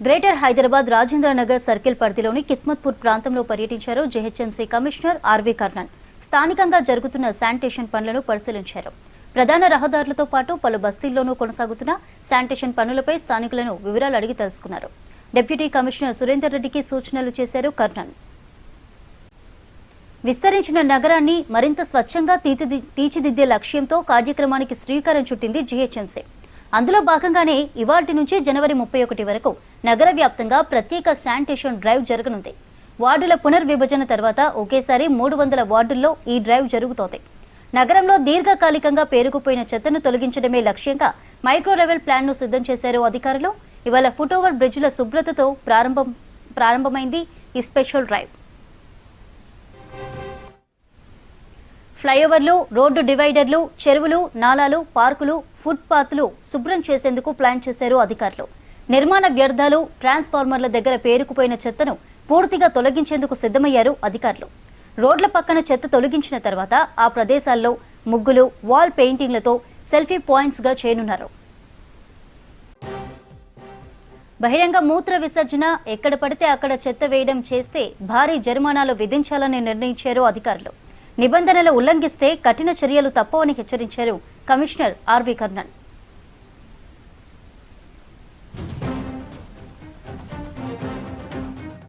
Greater Hyderabad Rajendranagar circle పరిధిలోని కిస్మత్పూర్ ప్రాంతంలో పర్యటించారు జీహెచ్ఎంసీ కమిషనర్ ఆర్వి కర్ణన్. స్థానికంగా జరుగుతున్న శానిటేషన్ పనులను పరిశీలించారు. ప్రధాన రహదారులతో పాటు పలు బస్తీల్లోనూ కొనసాగుతున్న శానిటేషన్ పనులపై స్థానికులను వివరాలు అడిగి తెలుసుకున్నారు. డిప్యూటీ కమిషనర్ సురేందర్ రెడ్డికి సూచనలు చేశారు కర్ణన్. విస్తరించిన నగరాన్ని మరింత స్వచ్ఛంగా తీర్చిదిద్దే లక్ష్యంతో కార్యక్రమానికి శ్రీకారం చుట్టింది జీహెచ్ఎంసీ. అందులో భాగంగానే ఇవాల్టి నుంచి జనవరి 31 వరకు నగర వ్యాప్తంగా ప్రత్యేక శానిటేషన్ డ్రైవ్ జరగనుంది. వార్డుల పునర్విభజన తర్వాత ఒకేసారి 300 వార్డుల్లో ఈ డ్రైవ్ జరుగుతోంది. నగరంలో దీర్ఘకాలికంగా పేరుకుపోయిన చెత్తను తొలగించడమే లక్ష్యంగా మైక్రో లెవెల్ ప్లాన్ను సిద్ధం చేశారు అధికారులు. ఇవాళ ఫుట్ఓవర్ బ్రిడ్జిల శుభ్రతతో ప్రారంభమైంది ఈ స్పెషల్ డ్రైవ్. ఫ్లైఓవర్లు, రోడ్డు డివైడర్లు, చెరువులు, నాలాలు, పార్కులు, ఫుట్పాత్లు శుభ్రం చేసేందుకు ప్లాన్ చేశారు అధికారులు. నిర్మాణ వ్యర్థాలు, ట్రాన్స్ఫార్మర్ల దగ్గర పేరుకుపోయిన చెత్తను పూర్తిగా తొలగించేందుకు సిద్ధమయ్యారు అధికారులు. రోడ్ల పక్కన చెత్త తొలగించిన తర్వాత ఆ ప్రదేశాల్లో ముగ్గులు, వాల్ పెయింటింగ్లతో సెల్ఫీ పాయింట్స్గా చేయనున్నారు. బహిరంగ మూత్ర విసర్జన, ఎక్కడ పడితే అక్కడ చెత్త వేయడం చేస్తే భారీ జరిమానాలు విధించాలని నిర్ణయించారు అధికారులు. నిబంధనలు ఉల్లంఘిస్తే కఠిన చర్యలు తప్పవని హెచ్చరించారు కమిషనర్ ఆర్వి కర్ణన్.